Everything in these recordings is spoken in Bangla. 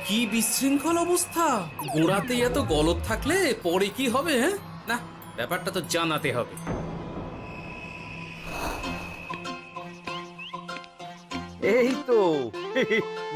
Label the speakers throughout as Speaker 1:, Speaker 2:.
Speaker 1: কি বিশৃঙ্খল অবস্থা! গোড়াতে এত গলদ থাকলে পরে কি হবে? হ্যাঁ, না, ব্যাপারটা তো জানাতে হবে।
Speaker 2: এই তো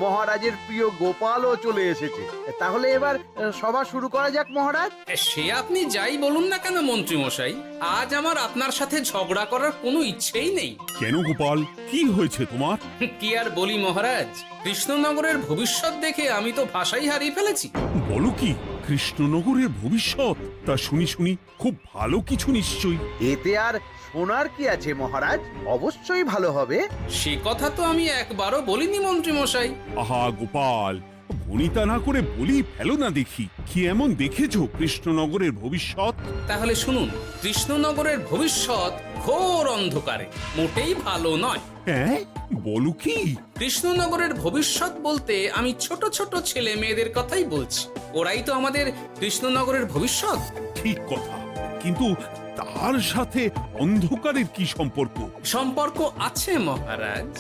Speaker 2: মহারাজের প্রিয় গোপালও চলে এসেছে। তাহলে এবার সভা শুরু করা যাক মহারাজ।
Speaker 1: সে আপনি যাই বলুন না কেন মন্ত্রী মশাই, আজ আমার আপনার সাথে ঝগড়া করার কোনো ইচ্ছেই নেই।
Speaker 3: কেন গোপাল, কি হয়েছে তোমার?
Speaker 1: কি আর বলি মহারাজ, কৃষ্ণনগরের ভবিষ্যৎ দেখে আমি তো ভাষাই হারিয়ে ফেলেছি।
Speaker 3: বলো কি, কৃষ্ণনগরের ভবিষ্যৎ? তা শুনি শুনি, খুব ভালো কিছু নিশ্চয়ই।
Speaker 2: এতে আর শোনার কি আছে মহারাজ, অবশ্যই ভালো হবে।
Speaker 1: সে কথা তো আমি একবারও বলিনি মন্ত্রী মশাই।
Speaker 3: আহা গোপাল, ভনিতা না করে বলি ফেলো না দেখি, কি এমন দেখেছো কৃষ্ণনগরের ভবিষ্যৎ?
Speaker 1: তাহলে শুনুন, কৃষ্ণনগরের ভবিষ্যৎ ঘোর অন্ধকারে, মোটেই ভালো নয়।
Speaker 3: হ্যাঁ, বলো কি?
Speaker 1: কৃষ্ণনগরের ভবিষ্যৎ বলতে আমি ছোট ছোট ছেলে মেয়েদের কথাই বলছি। ওরাই তো আমাদের কৃষ্ণনগরের ভবিষ্যৎ।
Speaker 3: ঠিক কথা, কিন্তু তার সাথে অন্ধকারের কি সম্পর্ক?
Speaker 1: সম্পর্ক আছে মহারাজ।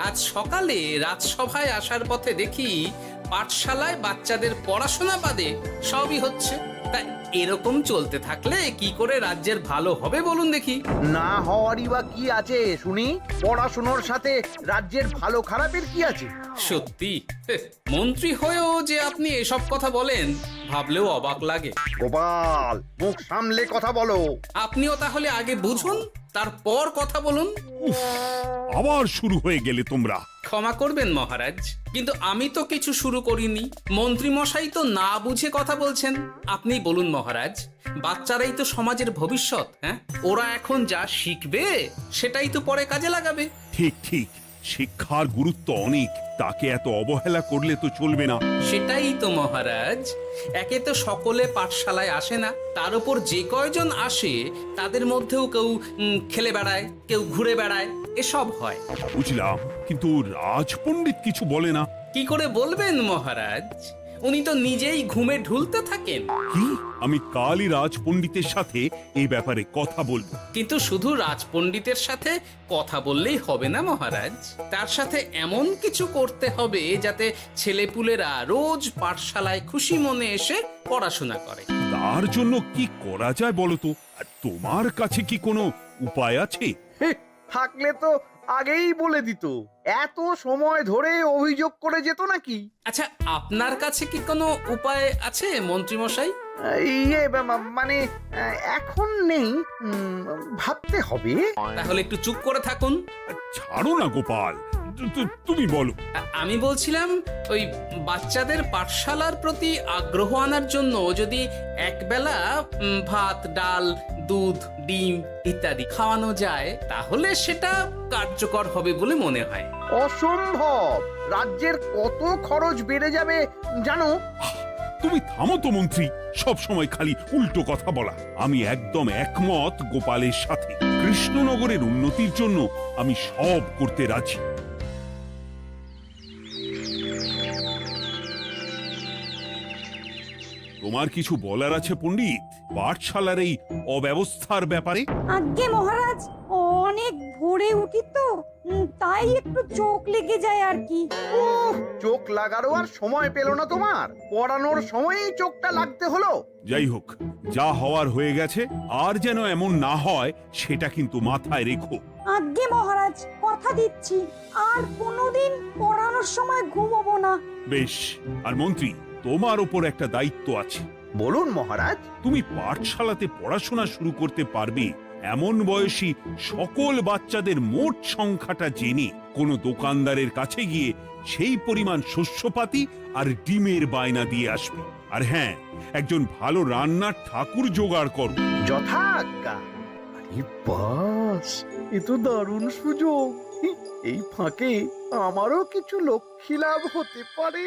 Speaker 1: আজ সকালে রাজসভায় আসার পথে দেখি পাঠশালায় বাচ্চাদের পড়াশোনা বাদে সবই হচ্ছে। তা এরকম চলতে থাকলে কি করে রাজ্যের ভালো হবে বলুন দেখি?
Speaker 2: না হওয়ারই বা কি আছে শুনি? পড়াশোনার সাথে রাজ্যের ভালো খারাপের কি আছে?
Speaker 1: সত্যি, মন্ত্রী হয়েও যে আপনি এসব কথা বলেন ভাবলেও অবাক লাগে।
Speaker 2: গোপাল, মুখ সামলে কথা বলো।
Speaker 1: আপনিও তাহলে আগে বুঝুন, তারপর কথা বলুন।
Speaker 3: উফ, আবার শুরু হয়ে গেলে তোমরা।
Speaker 1: ক্ষমা করবেন মহারাজ, কিন্তু আমি তো কিছু শুরু করিনি। মন্ত্রী মশাই তো না বুঝে কথা বলছেন। আপনি বলুন মহারাজ, বাচ্চারাই তো সমাজের ভবিষ্যৎ। হ্যাঁ, ওরা এখন যা শিখবে সেটাই তো পরে কাজে লাগাবে।
Speaker 3: ঠিক ঠিক, শিক্ষার গুরুত্ব অনেক, তাকে এত অবহেলা করলে তো চলবে না।
Speaker 1: সেটাই তো মহারাজ, একে তো সকলে পাঠশালায় আসে না, তার উপর যে কয়জন আসে তাদের মধ্যেও কেউ খেলে বেড়ায়, কেউ ঘুরে বেড়ায়, এসব হয়।
Speaker 3: বুঝলাম, কিন্তু রাজপণ্ডিত কিছু বলে না।
Speaker 1: কি করে বলবেন মহারাজ? উনি তো নিজেই ঘুমে ঢুলতে থাকেন।
Speaker 3: কি? আমি কালই রাজপণ্ডিতের সাথে এই ব্যাপারে কথা বলবো।
Speaker 1: কিন্তু শুধু রাজপণ্ডিতের সাথে কথা বললেই হবে না মহারাজ, তার সাথে এমন কিছু করতে হবে যাতে ছেলেপুলেরা রোজ পাঠশালায় খুশি মনে এসে পড়াশোনা করে।
Speaker 3: তার জন্য কি করা যায় বলো তো? আর তোমার কাছে কি কোনো উপায় আছে?
Speaker 2: থাকলে তো আগেই বলে দিত, এত সময় ধরে অভিযোগ করে যেত নাকি?
Speaker 1: আচ্ছা, আপনার কাছে কি কোনো উপায় আছে মন্ত্রী মশাই?
Speaker 2: মানে এখন নেই, ভাবতে হবে।
Speaker 1: তাহলে একটু চুপ করে থাকুন।
Speaker 3: ছাড়ো না গোপাল, তুমি বলো।
Speaker 1: আমি বলছিলাম, ওই বাচ্চাদের পাঠশালার প্রতি আগ্রহ আনার জন্য যদি একবেলা ভাত, ডাল, দুধ, ডিম ইত্যাদি খাওয়ানো যায় তাহলে সেটা কার্যকর হবে বলে মনে হয়।
Speaker 2: অসম্ভব! রাজ্যের কত খরচ বেড়ে যাবে জানো?
Speaker 3: তুমি থামো তো মন্ত্রী, সব সময় খালি উল্টো কথা বলা। আমি একদম একমত গোপালের সাথে। কৃষ্ণনগরের উন্নতির জন্য আমি সব করতে রাজি। তোমার কিছু বলার আছে পণ্ডিত পাঠশালার এই অব্যবস্থার ব্যাপারে?
Speaker 4: আজ্ঞে মহারাজ, অনেক ভোরে উঠি তো, তাই একটু চোখ লেগে যায় আর কি।
Speaker 2: চোখ লাগারও আর সময় পেল না তোমার? পড়ানোর সময়ই চোখটা লাগতে হলো।
Speaker 3: যাই হোক, যা হওয়ার হয়ে গেছে, আর যেন এমন না হয় সেটা কিন্তু মাথায় রেখো।
Speaker 4: আজ্ঞে মহারাজ, কথা দিচ্ছি আর কোনোদিন পড়ানোর সময় ঘুমোবো না।
Speaker 3: বেশ, আর মন্ত্রী, তোমার ওপর একটা দায়িত্ব আছে।
Speaker 2: বলুন মহারাজ।
Speaker 3: তুমি পাঠশালাতে পড়াশোনা শুরু করতে পারবে এমন বয়সী সকল বাচ্চাদের মোট সংখ্যাটা জেনে কোনো দোকানদারের কাছে গিয়ে সেই পরিমাণ শস্যপাতি আর ডিমের বায়না দিয়ে আসবে। আর হ্যাঁ, একজন ভালো রান্নার ঠাকুর জোগাড় করো।
Speaker 2: যথাজ্ঞা। আরে বাস, এ তো দারুণ সুযোগ। এই ফাঁকে আমারও কিছু লক্ষ্মী লাভ হতে পারে।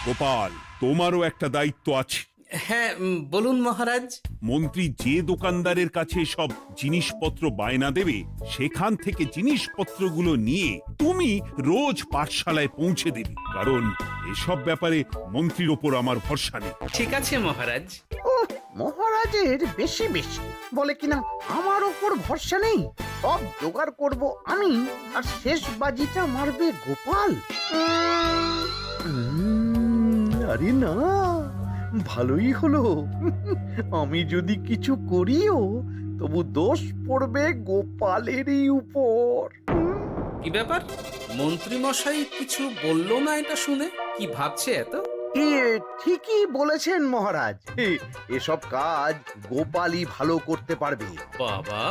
Speaker 3: গোপাল, তোমারও একটা দায়িত্ব আছে।
Speaker 1: হ্যাঁ, বলুন মহারাজ।
Speaker 3: মন্ত্রী যে দোকানদারের কাছে সব জিনিসপত্র বায়না দেবে সেখান থেকে জিনিসপত্রগুলো নিয়ে তুমি রোজ পাঠশালায় পৌঁছে দেবে, কারণ এসব ব্যাপারে মন্ত্রীর ওপর আমার ভরসা নেই।
Speaker 1: ঠিক আছে মহারাজ।
Speaker 2: ও, মহারাজের বেশি বেশি বলে কিনা আমার ওপর ভরসা নেই। সব জোগাড় করব আমি, আর শেষ বাজিটা মারবে গোপাল। আরে না, ভালোই হলো। আমি যদি কিছু করিও তবু দোষ পড়বে গোপালেরই উপর।
Speaker 1: কি ব্যাপার, মন্ত্রী মশাই কিছু বললো না এটা শুনে? কি ভাবছে এত?
Speaker 2: ঠিকই বলেছেন মহারাজ, এসব কাজ গোপালই ভালো করতে পারবে।
Speaker 1: বাবা,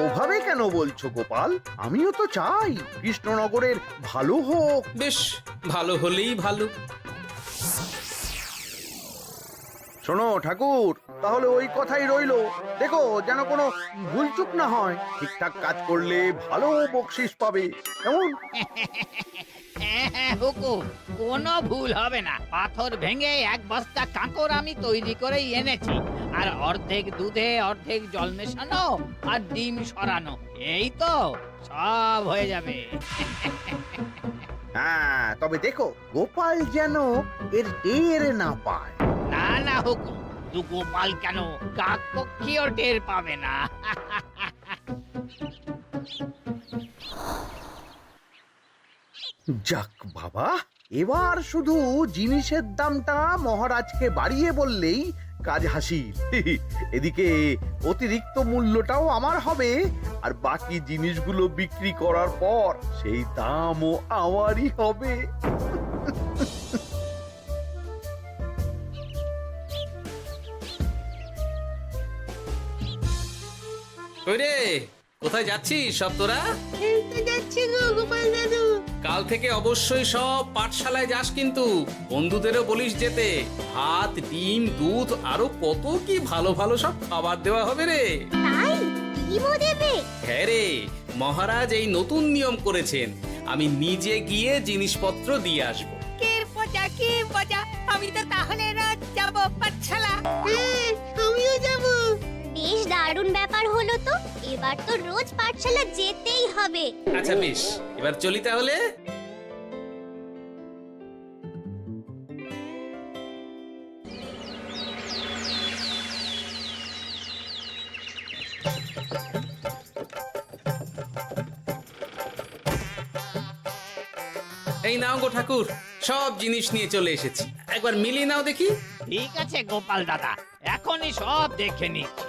Speaker 2: ওভাবে কেন বলছো গোপাল? আমিও তো চাই কৃষ্ণনগরের ভালো হোক।
Speaker 1: বেশ, ভালো হলেই ভালো।
Speaker 2: শোনো ঠাকুর, তাহলে ওই কথাই রইলো। দেখো যেন কোনো ভুলচুক না হয়। ঠিকঠাক কাজ করলে ভালো বকশিস পাবে, কেমন?
Speaker 5: হ্যাঁ হুকুম, কোনো ভুল হবে না। পাথর ভেঙে এক বস্তা কাঁকর আমি তৈরি করেই এনেছি, আর অর্ধেক দুধে অর্ধেক জল মেশানো আর ডিম সরানো, এই তো সব হয়ে যাবে।
Speaker 2: হ্যাঁ, তবে দেখো গোপাল যেন এর টের না পায়।
Speaker 5: না না হুকুম, দু গোপাল কেন, কাকপক্ষীও টের পাবে না।
Speaker 2: যাক বাবা, এবার শুধু জিনিসের দামটা মহারাজকে বাড়িয়ে বললেই কাজ হাসিল। এদিকে অতিরিক্ত মূল্যটাও আমার হবে, আর বাকি জিনিসগুলো বিক্রি করার পর সেই দামও আমারই হবে।
Speaker 1: কই রে, কোথায় যাচ্ছিস সব তোরা? কাল থেকে অবশ্যই সব পাঠশালায় যাস, কিন্তু বন্ধুদেরও বলিস যেতে। ভাত, ডিম, দুধ, আরো কত কি ভালো ভালো সব খাবার দেওয়া হবে রে।
Speaker 6: তাই ডিমও দেবে?
Speaker 1: হ্যাঁ রে, মহারাজ এই নতুন নিয়ম করেছেন। আমি নিজে গিয়ে জিনিসপত্র দিয়ে আসবো।
Speaker 5: কি মজা, আমি তো তাহলে রাত যাব পাঠশালা।
Speaker 6: আমিও যাব। বেশ দারুণ ব্যাপার হলো তো, এবার তো রোজ পাঠশালা যেতেই হবে।
Speaker 1: আচ্ছা বেশ, এবার চলি তাহলে। এই নাও গো ঠাকুর, সব জিনিস নিয়ে চলে এসেছি। একবার মিলিয়ে নাও দেখি।
Speaker 5: ঠিক আছে গোপাল দাদা, এখনই সব দেখে নিচ্ছি।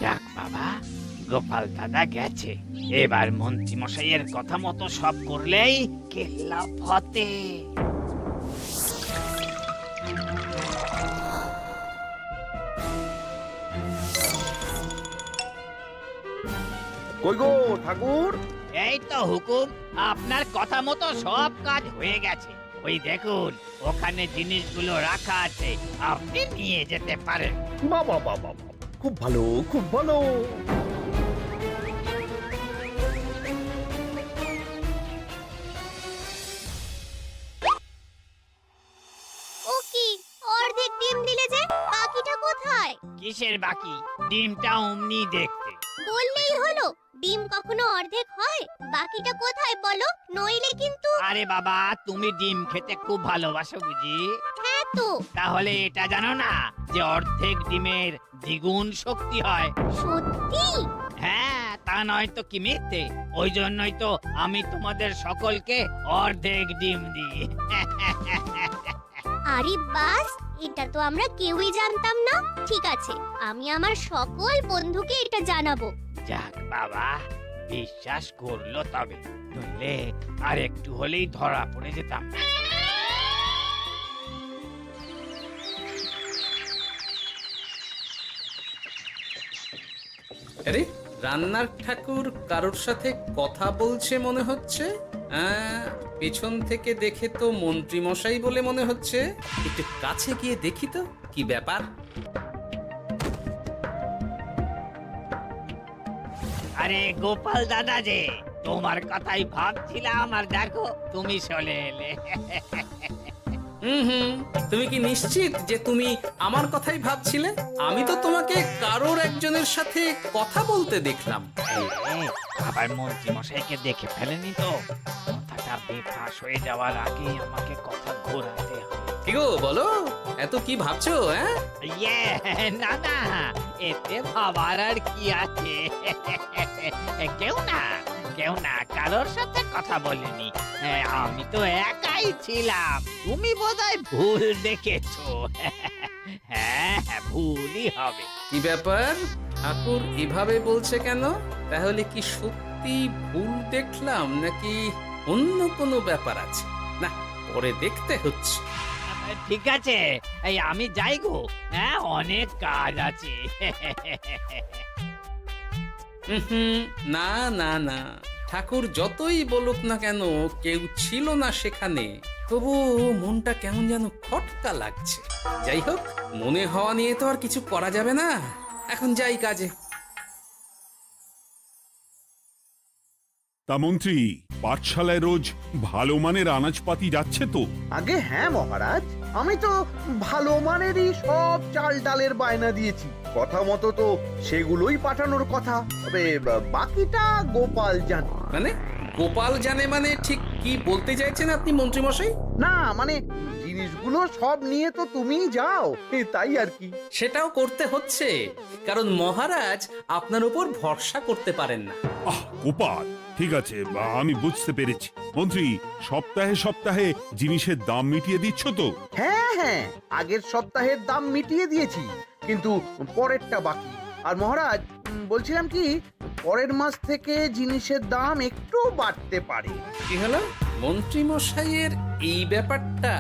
Speaker 5: যাক বাবা, গোপাল দাদা গেছে। এবার মন্ত্রী মশাইয়ের কথা মতো সব করলেই কেল্লা ফতে।
Speaker 2: কই গো ঠাকুর?
Speaker 5: এই তো হুকুম, আপনার কথা মতো সব কাজ হয়ে গেছে। ওই দেখুন, ওখানে জিনিসগুলো রাখা আছে, আপনি নিয়ে যেতে পারেন।
Speaker 2: বাবা বাবা, খুব ভালো, খুব ভালো।
Speaker 6: ও কি, অর্ধেক ডিম দিলে যে, বাকিটা কোথায়?
Speaker 5: কিসের বাকি? ডিমটা অমনি দেখতে।
Speaker 6: বললেই হলো, ডিম কখনো অর্ধেক হয়? বাকিটা কোথায় বলো, নইলে কিন্তু।
Speaker 5: আরে বাবা, তুমি ডিম খেতে খুব ভালোবাসো বুঝি?
Speaker 6: হ্যাঁ তো।
Speaker 5: তাহলে এটা জানো না যে অর্ধেক ডিমের দ্বিগুণ শক্তি হয়?
Speaker 6: সত্যি?
Speaker 5: হ্যাঁ, তা নয় তো কি মিথ্যে? ওই জন্যই তো আমি তোমাদের সকলকে অর্ধেক ডিম দিই।
Speaker 6: আরে বাস, এটা তো আমরা কেউই জানতাম না। ঠিক আছে, আমি আমার সকল বন্ধুকে এটা জানাবো।
Speaker 5: যাক বাবা, বিশ্বাস করলো তবে, নইলে আর একটু হলেই ধরা পড়ে যেতাম।
Speaker 1: আরে, রান্নার ঠাকুর কারোর সাথে কথা বলছে মনে হচ্ছে। পেছন থেকে দেখে তো মন্ত্রী মশাই বলে মনে হচ্ছে। একটু কাছে গিয়ে দেখি তো কি ব্যাপার।
Speaker 5: আরে গোপাল দাদা যে, তোমার কথাই ভাবছিলাম, আর দেখো তুমি চলে এলে।
Speaker 1: হুম, তুমি কি নিশ্চিত যে তুমি আমার কথাই ভাবছিলে? আমি তো তোমাকে কারোর একজনের সাথে কথা বলতে দেখলাম।
Speaker 5: আবার মন্ত্রী মশাইকে দেখে ফেলেনি তো? কথাটা বেফাঁস হয়ে যাওয়ার আগে আমাকে কথা ঘোরাতে হবে।
Speaker 1: কি গো বলো, এত কি ভাবছো? হ্যাঁ,
Speaker 5: ইয়ে, না না, এতে ভাবার আর কি আছে? কেউ না কারোর সাথে কথা বলিনি। আমি তো একাই ছিলাম। তুমি বোধহয় ভুল দেখেছো। হ্যাঁ, ভুলই হবে।
Speaker 1: কি ব্যাপার? ঠাকুর এভাবে বলছে কেন? তাহলে কি সত্যি ভুল দেখলাম নাকি অন্য কোনো ব্যাপার আছে? না, পরে দেখতে হচ্ছে।
Speaker 5: ঠিক আছে, এই আমি যাই গো। হ্যাঁ, অনেক কাজ আছে।
Speaker 1: হুম, না না না, ঠাকুর যতই বলুক না কেন কেউ ছিল না সেখানে, তবু মনটা কেমন যেন খটকা লাগছে। যাই হোক, মনে হওয়া নিয়ে তো আর কিছু করা যাবে না। এখন যাই কাজে।
Speaker 3: তা মন্ত্রী, পাঠশালায় রোজ ভালো মানের আনাজপাতি যাচ্ছে তো?
Speaker 2: আগে হ্যাঁ মহারাজ, আমি তো ভালো মানেরই সব চাল ডালের বায়না দিয়েছি। কথা মতো তো সেগুলোই পাঠানোর কথা। তবে বাকিটা গোপাল জানে।
Speaker 1: মানে গোপাল জানে মানে ঠিক কি বলতে চাইছেন আপনি মন্ত্রী মশাই?
Speaker 2: না মানে জিনিসগুলো সব নিয়ে তো তুমিই যাও, তাই আর কি।
Speaker 1: সেটাও করতে হচ্ছে, কারণ মহারাজ আপনার উপর ভরসা করতে পারেন না।
Speaker 3: আহ গোপাল, ঠিক আছে, আমি বুঝতে পেরেছি। মন্ত্রী, সপ্তাহে সপ্তাহে জিনিসের দাম মিটিয়ে দিচ্ছ তো?
Speaker 2: হ্যাঁ হ্যাঁ, আগের সপ্তাহের দাম মিটিয়ে দিয়েছি, কিন্তু পরেরটা বাকি। আর মহারাজ বলছিলাম কি, পরের মাস থেকে জিনিসের দাম একটু বাড়তে পারে।
Speaker 1: কি হলো? মন্ত্রী মশাইয়ের এই ব্যাপারটা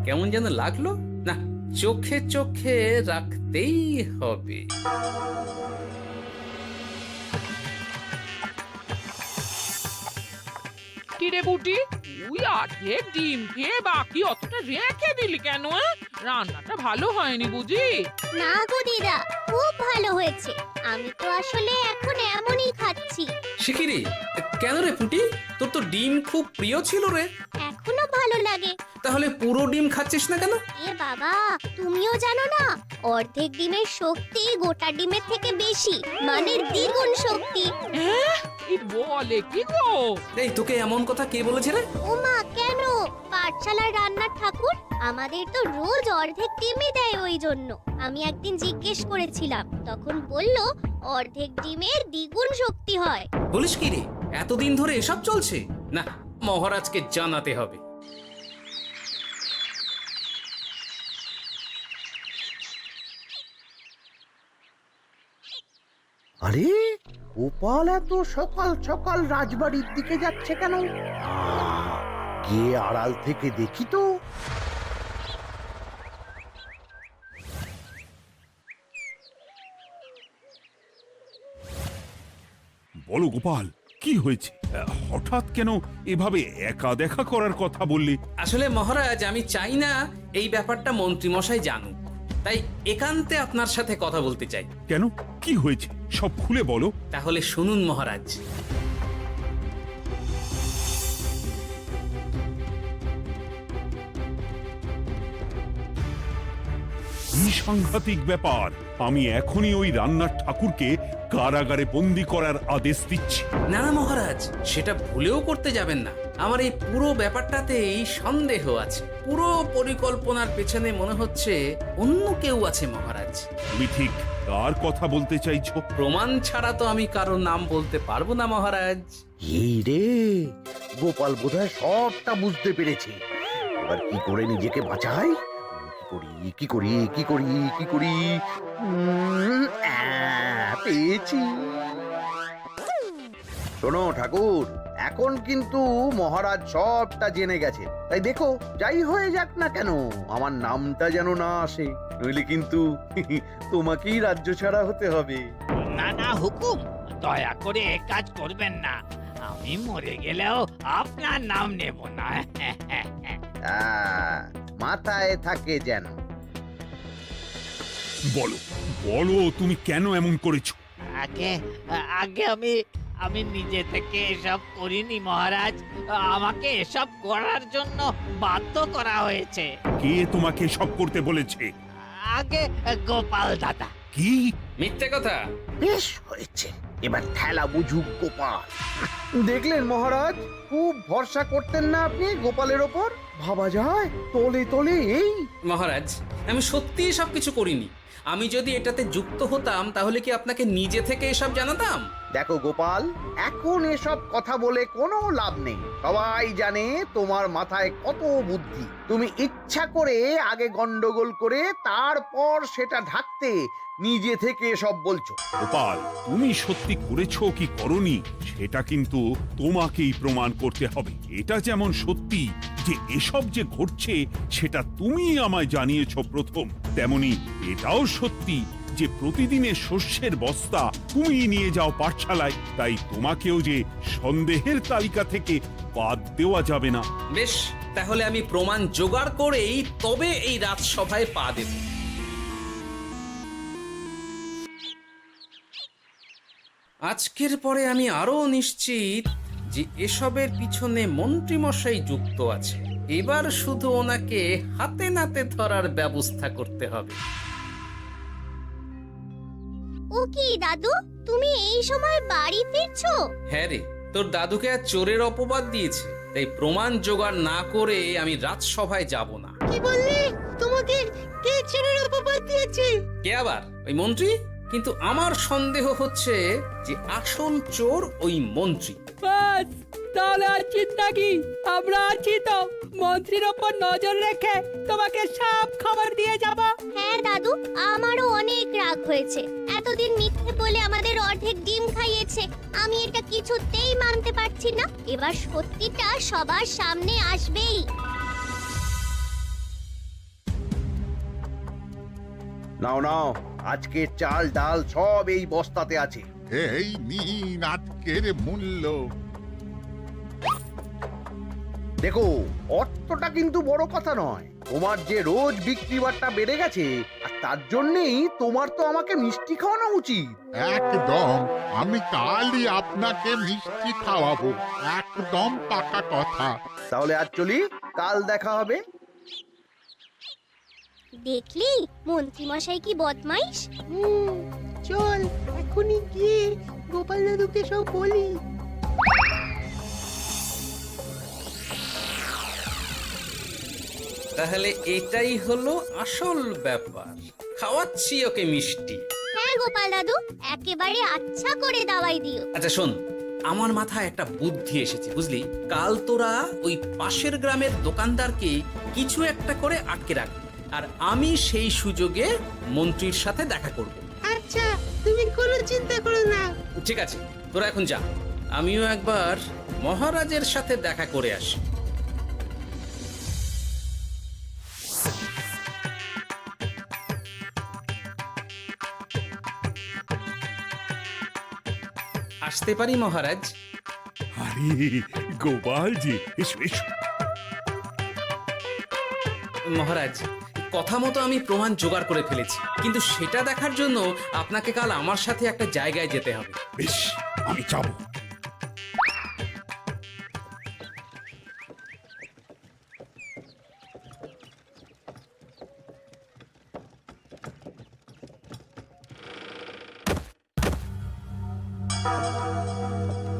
Speaker 1: কেমন যেন লাগলো না, চোখে চোখে রাখতেই হবে।
Speaker 7: কিরে বুটি, তুই আজকে ডিম খেয়ে বাকি অতটা রেখে দিলি কেন? রান্নাটা ভালো হয়নি বুঝি?
Speaker 6: না গো দিদা, খুব ভালো হয়েছে। আমি তো আসলে এখন এমনই খাচ্ছি।
Speaker 1: শিখিরি, কেন রে পুটি? তোর তো ডিম খুব প্রিয় ছিল রে।
Speaker 6: এখনো ভালো লাগে।
Speaker 1: তাহলে পুরো ডিম খাচ্ছিস না কেন?
Speaker 6: এ বাবা, তুমিও জানো না, অর্ধেক ডিমের শক্তি গোটা ডিমের থেকে বেশি, মানে দ্বিগুণ শক্তি।
Speaker 7: কি বলে কি গো?
Speaker 1: এই তোকে এমন কথা কে বলেছে রে?
Speaker 6: ওমা, কেন? পাঠশালার রান্নার ঠাকুর আমাদের তো রোজ অর্ধেক ডিমই দেয়, ওই জন্য আমি একদিন জিজ্ঞেস করেছিলাম, তখন বলল অর্ধেক ডিমের দ্বিগুণ শক্তি হয়।
Speaker 1: বলিস কি রে? এতদিন ধরে এসব চলছে? না, মহারাজকে জানাতে হবে।
Speaker 2: আরে গোপাল এত সকাল সকাল রাজবাড়ির দিকে যাচ্ছে কেন? গিয়ে আড়াল থেকে দেখি তো।
Speaker 3: বলো গোপাল, কি হয়েছে? হঠাৎ কেন এভাবে একা দেখা করার কথা বললি?
Speaker 1: আসলে মহারাজ, আমি চাই না এই ব্যাপারটা মন্ত্রী মশাই জানুক, তাই একান্তে আপনার সাথে কথা বলতে চাই।
Speaker 3: কেন, কি হয়েছে সব খুলে বলো।
Speaker 1: তাহলে শুনুন মহারাজ।
Speaker 3: কি সাংঘাতিক ব্যাপার! আমি এখনই ওই রান্নার ঠাকুরকে কারাগারে বন্দি করার আদেশ দিচ্ছি।
Speaker 1: না না মহারাজ, সেটা ভুলেও করতে যাবেন না। আমার এই পুরো ব্যাপারটাতেই সন্দেহ আছে। পুরো পরিকল্পনার পেছনে মনে হচ্ছে অন্য কেউ আছে মহারাজ।
Speaker 3: তুমি ঠিক কার কথা বলতে চাইছো?
Speaker 1: প্রমাণ ছাড়া তো আমি কারো নাম বলতে পারবো না মহারাজ।
Speaker 2: এই রে, গোপাল বোধহয় সবটা বুঝতে পেরেছে। এবার কি করে নিজেকে বাঁচাই? কি করি? পেয়েছি। শোনো ঠাকুর, এখন কিন্তু মহারাজ সবটা জেনে গেছে, তাই দেখো যাই হয়ে যাক না কেন আমার নামটা যেন না আসে, নইলে কিন্তু তোমাকেই রাজ্য ছাড়া হতে হবে।
Speaker 5: না না হুকুম, দয়া করে এ কাজ করবেন না। আমি মরে গেলেও আপনার নাম নেব না।
Speaker 2: মাথায় থাকে যেন।
Speaker 3: বলো বলো, তুমি কেন এমন করেছো?
Speaker 5: আগে আগে আমি আমি নিজে থেকে এসব করিনি মহারাজ, আমাকে এসব করার জন্য বাধ্য করা হয়েছে।
Speaker 3: কে তোমাকে সব করতে বলেছে?
Speaker 5: আগে গোপাল দাদা।
Speaker 3: কি?
Speaker 1: মিথ্যে কথা।
Speaker 2: বেশ হয়েছে, এবার ঠেলা বুঝুক গোপাল। দেখলেন মহারাজ, খুব ভরসা করতেন না আপনি গোপালের ওপর? ভাবা যায় তলে তলে এই।
Speaker 1: মহারাজ, আমি সত্যিই সব কিছু করিনি। আমি যদি এটাতে যুক্ত হতাম তাহলে কি আপনাকে নিজে থেকে এসব জানাতাম?
Speaker 2: দেখো গোপাল, এখন এসব কথা বলে কোনো লাভ নেই। সবাই জানে তোমার মাথায় কত বুদ্ধি। তুমি ইচ্ছা করে আগে গন্ডগোল করে তারপর সেটা ঢাকতে নিজে থেকে এসব বলছো।
Speaker 3: গোপাল, তুমি সত্যি করেছো কি করনি সেটা কিন্তু তোমাকেই প্রমাণ করতে হবে। এটা যেমন সত্যি যে এসব যে ঘটছে সেটা তুমি আমায় জানিয়েছো প্রথম, তেমনি এটাও সত্যি যে প্রতিদিনের শস্যের বস্তা তুমি নিয়ে যাও পাঠশালায়, তাই তোমাকেও যে সন্দেহের তালিকা থেকে বাদ দেওয়া যাবে না।
Speaker 1: বেশ, তাহলে আমি প্রমাণ জোগাড় করেই তবে এই রাজসভায় পা দেব। আজকের পরে আমি আরো নিশ্চিত যে এসবের পিছনে মন্ত্রীমশাই যুক্ত আছে। এবার শুধু ওনাকে হাতে নাতে ধরার ব্যবস্থা করতে হবে।
Speaker 6: ও কি দাদু, তুমি এই সময় বাড়ি ফিরছো?
Speaker 1: হ্যাঁ রে, তোর দাদুকে আর চোরের অপবাদ দিয়েছে, তাই প্রমাণ জোগাড় না করে আমি রাজসভায় যাব না।
Speaker 8: কি বললি? তোমাকে কে চোরের অপবাদ দিয়েছে?
Speaker 1: কে আবার? ওই মন্ত্রী? কিন্তু আমার সন্দেহ হচ্ছে যে আসল চোর ওই মন্ত্রী।
Speaker 4: বাস, তাহলে আর চিন্তা কি? আমরা আছি তো, মন্ত্রীর ওপর নজর রেখে তোমাকে সব খবর দিয়ে যাব।
Speaker 6: হ্যাঁ দাদু, আমারও অনেক রাগ হয়েছে। এতদিন মিথ্যে বলে আমাদের অর্ধেক ডিম খাইয়েছে। আমি এটা কিছুতেই মানতে পারছি না। এবার সত্যিটা সবার সামনে আসবেই।
Speaker 2: নাও নাও, আজকে চাল ডাল সব এই বস্তাতে আছে।
Speaker 9: এই নিন আজকের মূল্য।
Speaker 2: দেখো, অর্থটা কিন্তু বড় কথা নয়। তোমার যে রোজ বিক্রি বাট্টা বেড়ে গেছে, আর তার জন্যই তোমার তো আমাকে মিষ্টি খাওয়ানো উচিত।
Speaker 9: একদম, আমি কালই আপনাকে মিষ্টি খাওয়াবো, একদম পাকা কথা।
Speaker 2: তাহলে আজ চলি, কাল দেখা হবে।
Speaker 6: দেখলি মন্ত্রী মশাই কি বদমাইশ।
Speaker 8: চল এখনই গিয়ে গোপাল দাদুকে সব বলি।
Speaker 1: তাহলে এটাই হলো আসল ব্যাপার। খাওয়াচ্ছি ওকে মিষ্টি।
Speaker 6: হ্যাঁ গোপাল দাদু, একেবারে আচ্ছা করে দাওয়াই দিও।
Speaker 1: আচ্ছা শোন, আমার মাথায় একটা বুদ্ধি এসেছে বুঝলি। কাল তোরা ওই পাশের গ্রামের দোকানদারকে কিছু একটা করে আটকে রাখবি, আর আমি সেই সুযোগে মন্ত্রীর সাথে দেখা করব।
Speaker 8: আচ্ছা, তুমি কোনো চিন্তা করো না।
Speaker 1: ঠিক আছে, তোরা এখন যা, আমিও একবার মহারাজের সাথে দেখা করে আসি। আসতে পারি মহারাজ?
Speaker 3: আরে গোপাল জি, এসো এসো।
Speaker 1: মহারাজ, কথা মতো আমি প্রমাণ জোগাড় করে ফেলেছি, কিন্তু সেটা দেখার জন্য আপনাকে কাল আমার সাথে একটা জায়গায় যেতে হবে।
Speaker 3: বেশ, আমি যাব।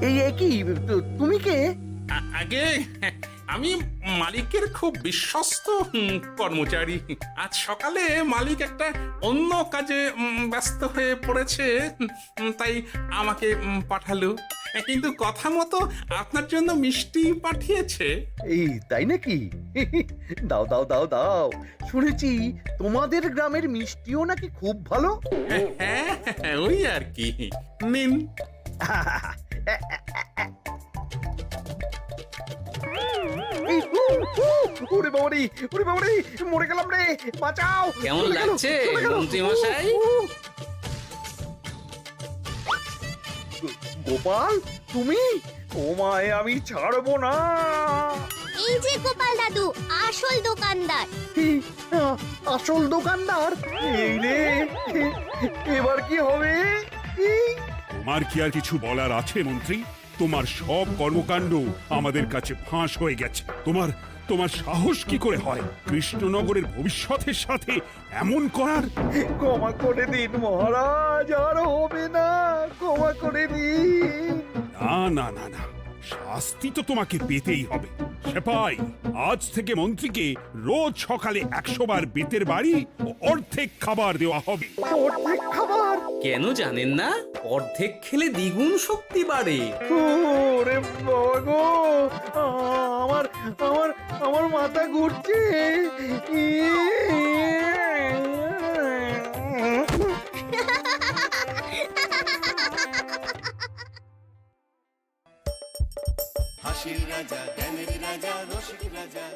Speaker 2: এই কি, তুমি কে?
Speaker 10: আগে আমি মালিকের খুব বিশ্বস্ত কর্মচারী। আজ সকালে মালিক একটা অন্য কাজে ব্যস্ত হয়ে পড়েছে, তাই আমাকে পাঠালো। কিন্তু কথা মতো আপনার জন্য মিষ্টি পাঠিয়েছে।
Speaker 2: এই তাই নাকি? দাও দাও দাও দাও, শুনেছি তোমাদের গ্রামের মিষ্টিও নাকি খুব ভালো।
Speaker 10: হ্যাঁ, ওই আর কি। নিন।
Speaker 2: এই, ওরে বাবারে, ওরে বাবারে, মরে গেলাম রে, বাঁচাও।
Speaker 1: কেমন
Speaker 2: চলে গেল,
Speaker 1: লাগছে
Speaker 2: চলে গেল।
Speaker 1: মন্ত্রী মশাই?
Speaker 2: গোপাল, তুমি? তোমায় আমি ছাড়বো না।
Speaker 6: এই যে গোপাল দাদু, আসল দোকানদার।
Speaker 2: এই, আসল দোকানদার? এই রে, এবার কি হবে? এই,
Speaker 3: তোমার কি আর কিছু বলার আছে মন্ত্রী? তোমার সব কর্মকাণ্ড আমাদের কাছে ফাঁস হয়ে গেছে। তোমার সাহস কি করে হয় কৃষ্ণনগরের ভবিষ্যতের সাথে এমন করার?
Speaker 2: ক্ষমা করে দিন মহারাজ, আর হবে না, ক্ষমা করে দিন।
Speaker 3: না না না না, শাস্তি তো তোমাকে পেতেই হবে। সেপাই, আজ থেকে মন্ত্রীকে রোজ সকালে 100 বার বেতের বাড়ি ও অর্ধেক খাবার দেওয়া হবে।
Speaker 2: অর্ধেক খাবার?
Speaker 1: কেন জানেন না? অর্ধেক খেলে দ্বিগুণ শক্তি বাড়ে।
Speaker 2: ওরে বাবা গো, আমার আমার আমার মাথা ঘুরছে।
Speaker 11: হাসির রাজা, জ্ঞানের রাজা, রসিক রাজা।